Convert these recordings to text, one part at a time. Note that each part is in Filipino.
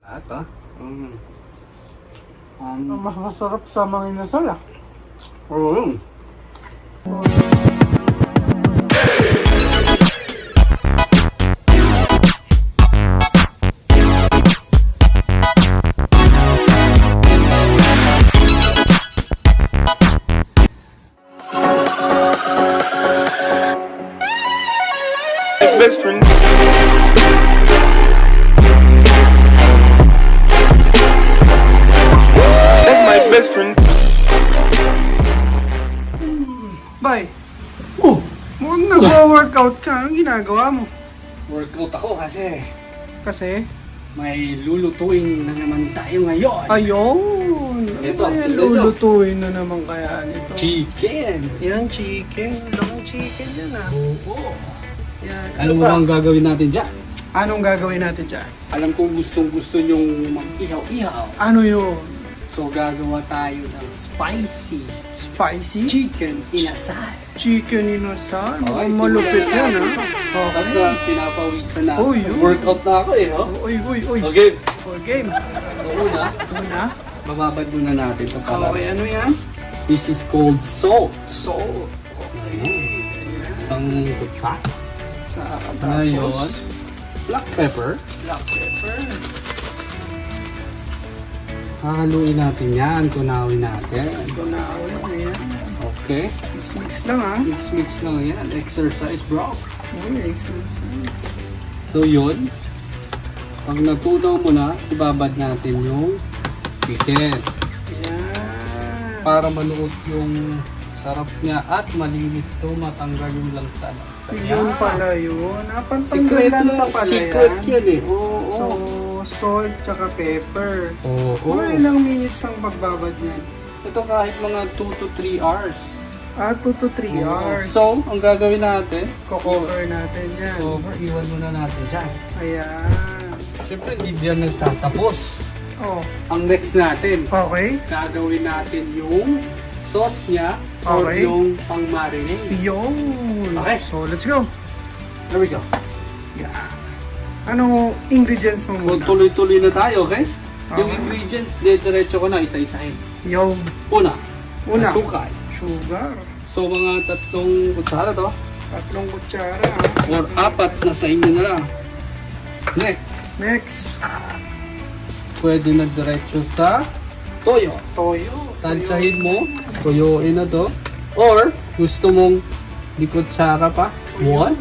Ata? Ang mas masarap sa mga inasal ah. Oo. Best friend. That's my best friend. Bay, mukhang nag-workout ka. Anong ginagawa mo? Workout ako kasi Kasi? may lulutuin na naman tayo ngayon. Ayun! Ito, Ayan, tignan nyo. lulutuin na naman kaya nito. Chicken! Yan, chicken. Long chicken yan ah. Oo. Yan. Alam mo ba? bang gagawin natin dyan? Anong gagawin natin dyan? Alam kong gustong-gusto nyong mag-ihaw-ihaw. Ano yun? So gagawa tayo ng spicy Spicy? chicken inasal. Chicken inasal? Okay, Malupit simulan yan na. ah. At pinapawisan na. Uy, uy. Workout na ako eh. Oh? Uy, uy, uy. Okay. For game. So una, Una? bababad muna natin ito pala. Okay, ano yan? This is called salt. Salt. Ayan. Isang kutsa. Sa Ngayon, tapos, black pepper. black pepper. Hahaluin natin yan. Tunawin natin. Tunawin na yan. Okay. Mix-mix lang ah. Mix-mix lang yan. Exercise bro. Uy, So yun. Pag natunaw mo na, ibabad natin yung chicken. yan. Para manuot yung sarap niya at malinis to, matanggal yung langsa. Yun pala yun. Napantanggal lang sa pala secret yan. yan eh. Oo. So, salt tsaka pepper. Oo. Mga ilang minutes ang pagbabad niyan? Ito kahit mga 2 to 3 hours. 2 to 3 hours. So, ang gagawin natin, Cover natin yan. so, iwan muna natin dyan. Ayan. Siyempre, hindi diyan nagtatapos. Oh, Ang next natin, okay. gagawin natin yung sauce niya or Okay. yung pang-marinade. Yun. Okay. So, let's go. There we go. Yeah. Anong ingredients mo So, muna? tuloy-tuloy na tayo, okay? Yung Okay. ingredients, diretso ko na isa-isahin. Yung Una, Una. asukal. sugar. So, mga 3 kutsara to. 3 kutsara. ah. Or 4 na sa inyo na lang. Next, Next, pwede na diretso sa toyo. toyo. Tansyahin mo, toyoin na to. Or, gusto mong di kutsara pa. 1,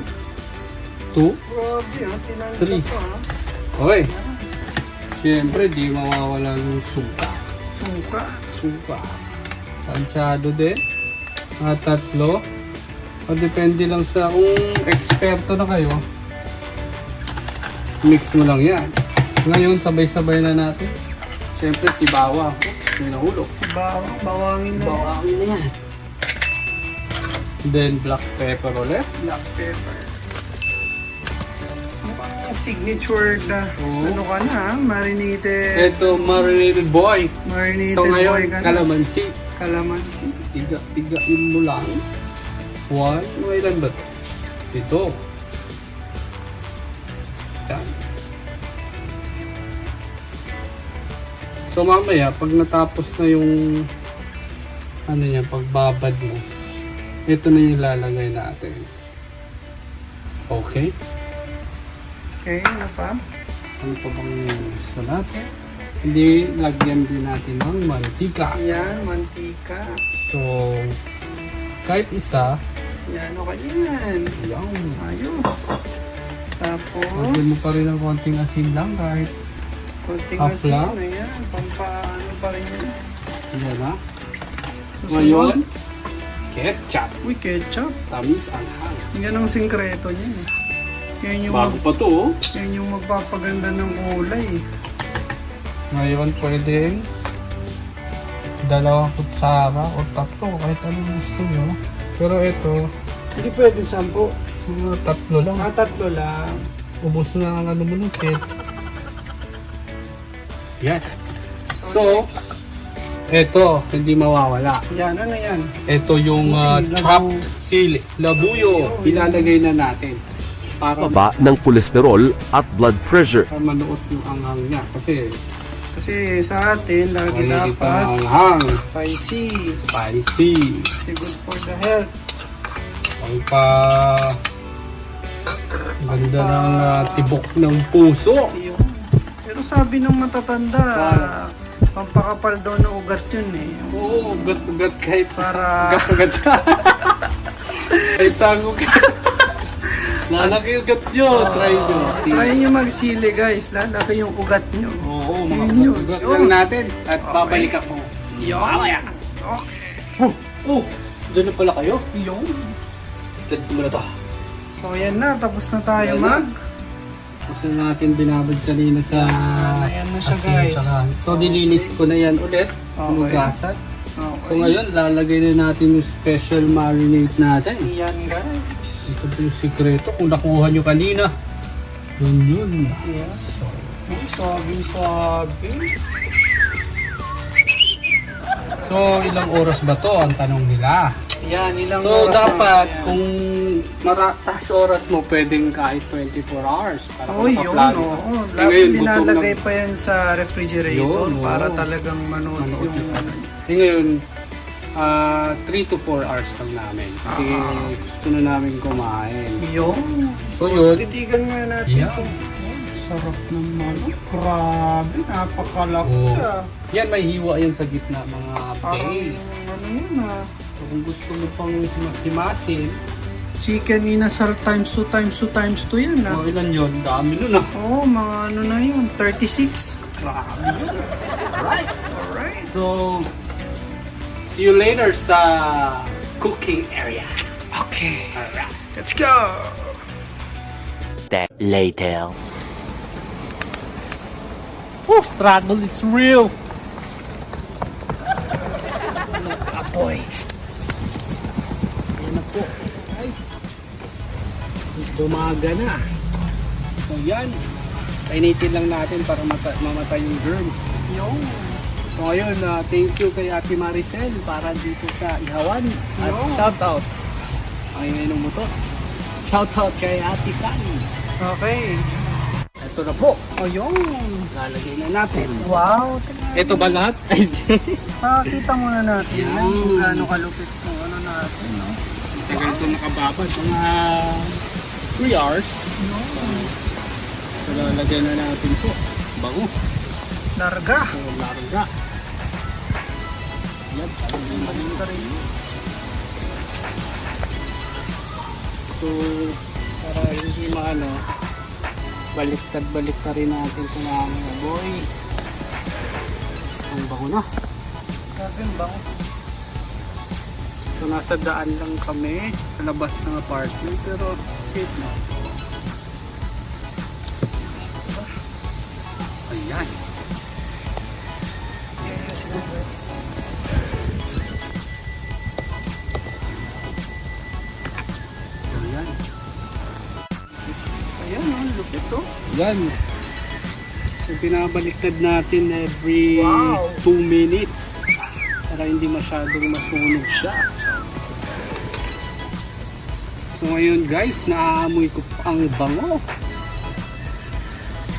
2, Grabe ah, tinanong Three. ko ah. okay. Siyempre, di mawawala yung suka. Suka. Suka. Tansyado din. Mga 3. O depende lang sa kung eksperto na kayo. Mix mo lang yan. Ngayon, sabay-sabay na natin. Siyempre, si Bawa. May nahulog. Si bawang, bawangin na. Bawangin na yan. Then, black pepper ulit. Black pepper. Mga signature na, Oo. ano ka na, marinated. Ito, marinated boy. Marinated So boy ngayon, ka na. kalamansi. Kalamansi. Tiga-tigain mo lang. 1, ilan ba ito? Ito. Yan. So mamaya, pag natapos na yung ano yan, pagbabad mo, ito na yung lalagay natin. Okay? Okay, ano pa? Ano pa bang gusto natin? Hindi, lagyan din natin ng mantika. Yan, mantika. So, kahit isa, Yan, okay yan. yan. Ayos. Tapos, Lagyan mo pa rin ng konting asin lang kahit konting half asin. lang. Ayan, pampaano pa rin yan. yan ha. Susunod. Ngayon, ketchup. Uy, ketchup. Tamis ang hang. Yan ang sikreto niya. Yan yung, Bago pa to oh. yan yung magpapaganda ng kulay. Ngayon pwedeng 2 kutsara o 3 kahit anong gusto nyo. Pero ito, Hindi pwede 10. mga 3 lang. 3 lang. Ubus na ang ano mo ng ketchup. Yan. So, ito, hindi mawawala. Yan, ano yan? Ito yung Labu- chopped sili, labuyo. Ilalagay na natin. para baba ng kolesterol at blood pressure. manuot yung anghang niya. Kasi sa atin, lagi Ay, ito dapat ang anghang. spicy. Spicy. Kasi good for the health. Ang ganda ng tibok ng puso. Yun. Pero sabi ng matatanda, pampakapal daw na ugat yun eh. Oo, ugat-ugat kahit Para- ugat-ugat sa kahit sa ugat. Lalaki ugat nyo. Try nyo. Try nyo magsili guys, lalaki yung ugat nyo. Oo, mga Yun yun. ugat Yun. lang natin. At babalik ako. Mamaya. Okay. Oh, dyan na pala kayo. Yun. Dyan ko muna to. So yan na, tapos na tayo Yan na. mag. Kasi natin binabad kanina sa Ayan na siya asin, guys. tsaka- So dilinis ko na yan ulit. Hugasan. Okay. So ngayon, lalagay na natin yung special marinade natin. Yan guys. Ito po yung sikreto. Kung nakuha nyo kanina. Yun. Yan. Sabi. So ilang oras ba to? Ang tanong nila. Yan, ilang So oras dapat na yan. kung mataas oras mo, pwedeng kahit 24 hours. Para Oh, yun, makaplano ka. oo. Eh, Lagi ngayon, gutom nilalagay na- pa yan sa refrigerator Yun, para oo. talagang manood Manood yung yung ano. Eh ngayon, 3 to 4 hours lang namin. Kasi gusto na namin kumain. Yun. So yun. Titigan nga natin Yeah. ito. Sarap ng manok. Grabe, napakalaki Oo. ah. Yan, may hiwa yan sa gitna mga Parang bay. ano yun ah. So kung gusto mo pang himasin, Chicken inasal times 2 times 2 times 2 yan ah. ilan yun? Dami nun ah. Oo, mga ano na yun, 36. Grabe yun. Alright. So, see you later sa cooking area. Okay, Alright. let's go! That later. Oh, struggle is real. Apoy. Ayan na po. Guys. Dumaga na. So yan. Painitin lang natin para mamatay yung germs. Yung. So ngayon, thank you kay Ate Maricel para dito sa Ihawan. At Yo. shoutout. Ay, ngayon mo to. Shoutout kay Ate Kani. Okay. Ito na po. O yun. Lalagay na natin. Wow. Ito ba lahat? Ay, Makakita muna natin Yan. kung gaano kalupit kung ano natin, no? tagal ito nakababad. Mga 3 hours. So, lalagay na natin po. Bango. Larga. So, larga. Yan. Maganda rin. So, para hindi maano, baliktad rin natin ito mga boy. Ang bango na. Grabe yung bango. So, nasa daan lang kami sa labas ng apartment, pero safe na. Ayan. Ayan. Ayan, no? Lupit, oh. Yan. So, pinabaliktad natin every Wow. 2 minutes para hindi masyadong masunog siya. So ngayon guys, naaamoy ko ang bango.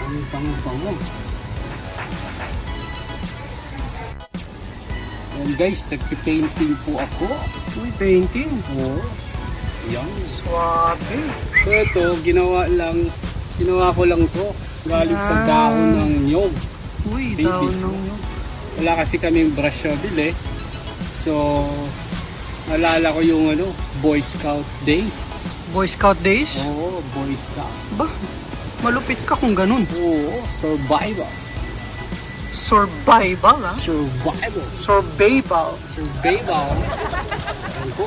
Ang bango-bango. Ayan guys, nagpipainting po ako. Uy, painting. Oo. Yan. Swabe. So ito, ginawa ko lang to. Galing sa dahon ng nyog. Uy, Painting. daon ng nyug. Wala kasi kaming brush na bili. So, naalala ko yung Boy Scout days. Boy Scout days? Oo, Boy Scout. Ba, malupit ka kung ganun. Oo, survival. Survival, ha? Survival. Survival. Survival. Yan po.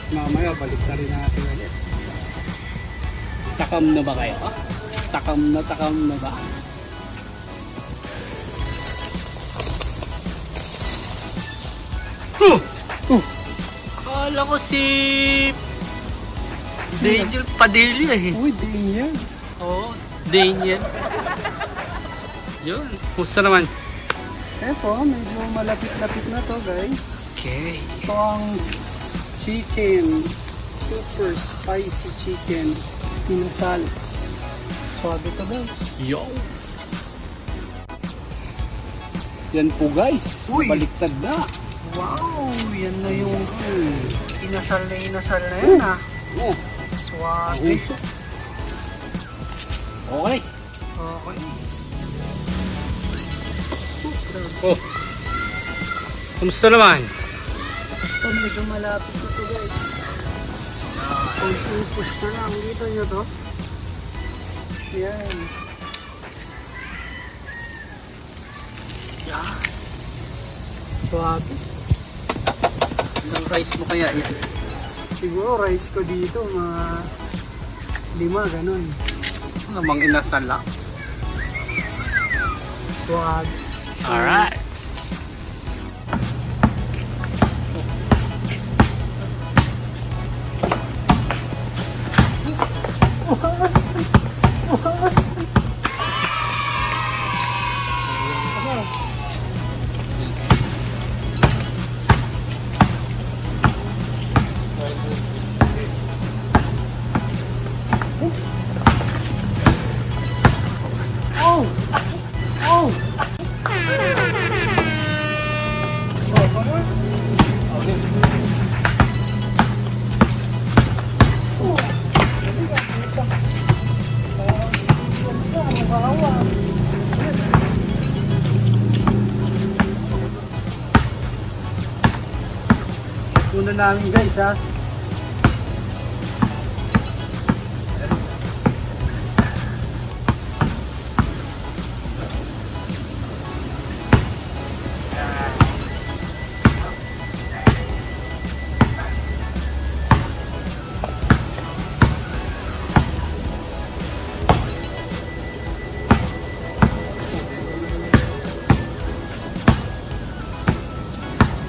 Mamaya, balik na rin natin ulit. Takam na ba kayo? Takam na ba? Kala ko si Daniel Padilla eh. Uy, din yan. Oo, Daniel. Yun, musta naman? Eto, medyo malapit-lapit na to, guys. Okay. Ito ang chicken. Super spicy chicken Inasal. Swabe to guys. Yo! Yan po guys, Uy! baliktad na. Wow, yan na yung inasal na yan ah. Oh, Swabe. okay. Okay. Oh. Kumusta naman? Ito medyo malapit na to guys. Push na lang. Dito nyo to. Yan. Yan. Swabe. Ilang rice mo kaya yan? Siguro rice ko dito mga 5 ganun. Namang inasal lang. Swabe. Alright. Oh! Oh! Una namin guys ha.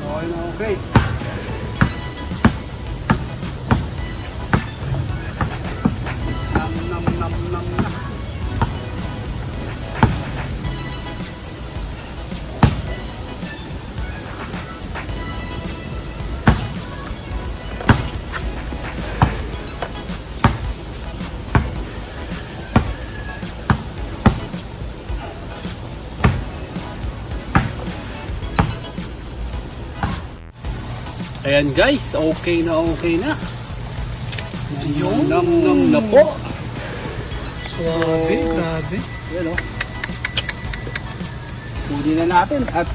Okay na okay. Nam nam nam nam nam. Ayan guys, okay na okay na. Nam nam nam na po. Swabe, grabe. Yan o. Kunin na natin at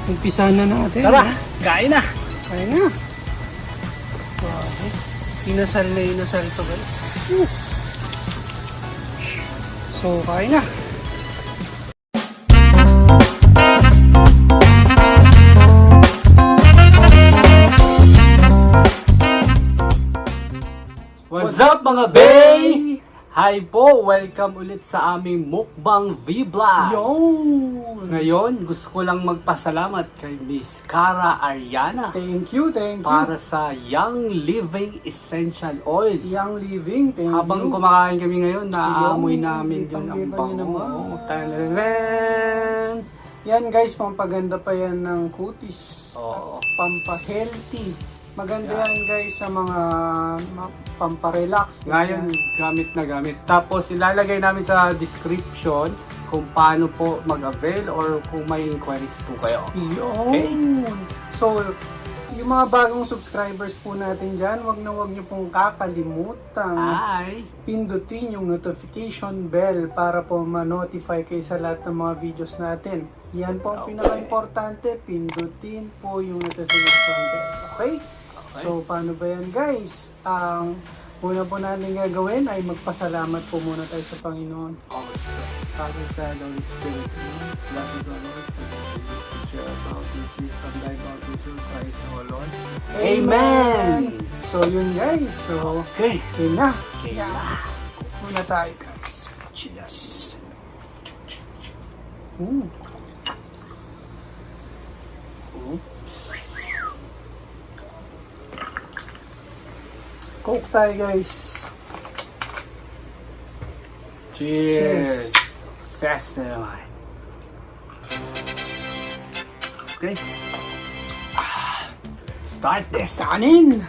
Umpisa na natin. tara, ha? kain na. Kaya na. Swabe. Inasal to guys. So, kaya na. What's up mga bay? Hi po, welcome ulit sa aming Mukbang Vlog. Yo! Ngayon, gusto ko lang magpasalamat kay Miss Cara Ariana Thank you. para sa Young Living Essential Oils. Young Living, thank Habang you. kumakain kami ngayon, naamoy Yung namin yun ang litang-litan niyo bango. naman. Tararaan! Yan guys, pampaganda pa yan ng kutis. Oo. Pampa-healthy. Maganda yan guys sa mga pampa-relax. Ngayon, gamit na gamit. Tapos, ilalagay namin sa description kung paano po mag-avail or kung may inquiries po kayo. Yun! So, yung mga bagong subscribers po natin dyan, wag nyo pong kakalimutan Hi! pindutin yung notification bell para po ma-notify kayo sa lahat ng mga videos natin. Yan po ang pinaka-importante, pindutin po yung notification bell. Okay? So, paano ba yan guys? Ang una po natin gagawin ay magpasalamat po muna tayo sa Panginoon. Father, Son, Holy Spirit, bless you, Lord, for the share about this week from thy bounty through Christ our Lord. Amen! So, yun guys. So, Okay. yun na. Okay na. Muna tayo guys. Cheers. Ooh. Coke tayo guys. Cheers! Success na naman. Okay. Start this. Kanin!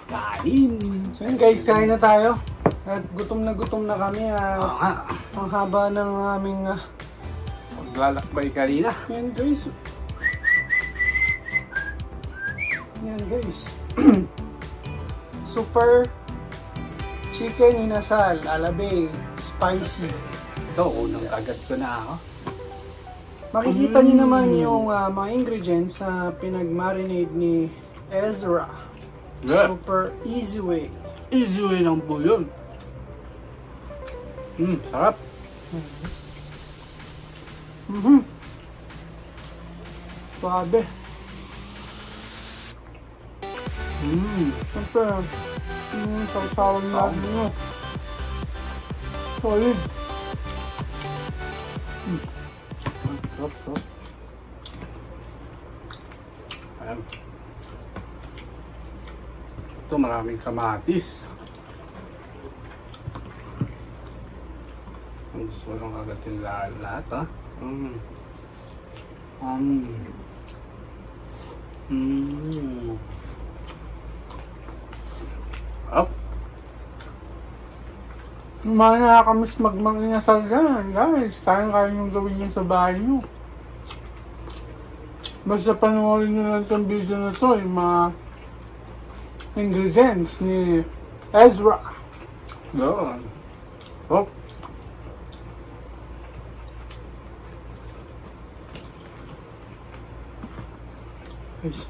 Kanin! So yun guys, kain na tayo. At gutom na kami. Oo nga. Ang haba ng aming... Maglalakbay kanina. yan guys. Yan guys. Super Chicken Inasal Alabe Spicy. Ito, unang kagat ko na ako. Makikita niyo naman yung mga ingredients sa pinag-marinade ni Ezra. Yeah. Super easy way. Easy way lang po yun. Sarap. Suabe. Siyempre, sausawan natin nyo. Solid. Sarap, sarap. Ayan. Ito, maraming kamatis. Ang gusto ko lang kagatin lahat, ha? Up. Yung mga nakakamiss magmang inasal yan, guys. Kaya nyo gawin yan sa bahay nyo. Basta panoorin nyo lang itong video na to, yung mga ingredients ni Ezra. Yun. Up. Guys.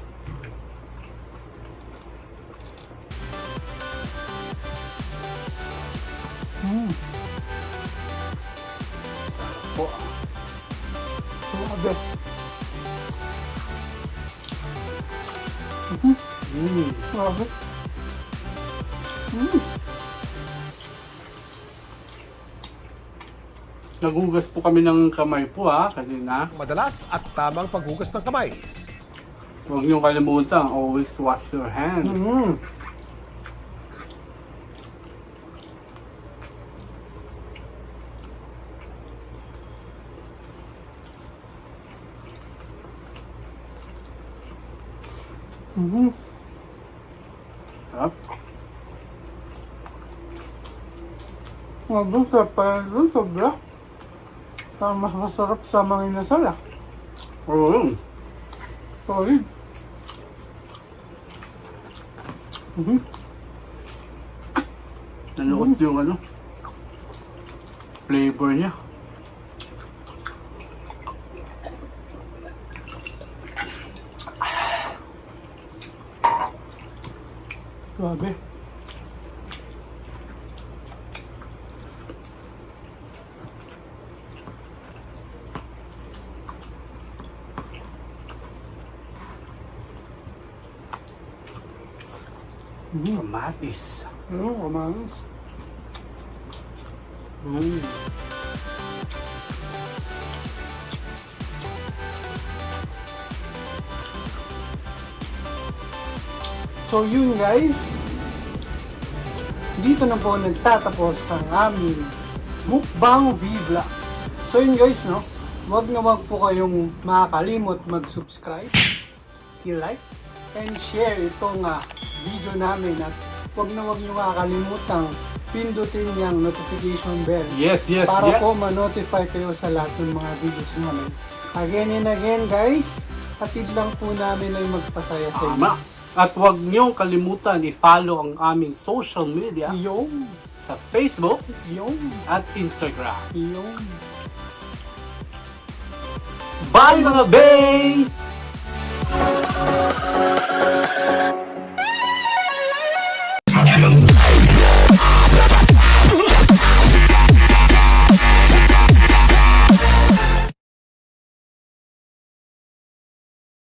Po. Suabe. Suabe. Nagugas po kami ng kamay po, ha, kanina. Madalas at tamang paghugas ng kamay. Huwag niyong kalimutan, always wash your hands. Sarap. Suabe, sarap pa rin. Sobra. Mas masarap sa mga inasal, ah. Oo. Solid. Nanuot yung flavor niya. Suabe. Kamatis. Kamatis. So yun guys, dito na po nagtatapos ang aming mukbang vlog. So yun guys, no, wag po kayong makakalimot mag-subscribe, i-like, and share itong video namin, at wag nyo makakalimutang pindutin yung notification bell. Yes. Para po ma-notify kayo sa lahat ng mga videos namin. Again and again guys, hatid lang po namin ay magpasaya sa inyo. Tama. At huwag niyong kalimutan i-follow ang aming social media Yung, sa Facebook yung, at Instagram. yung. Bye mga bay!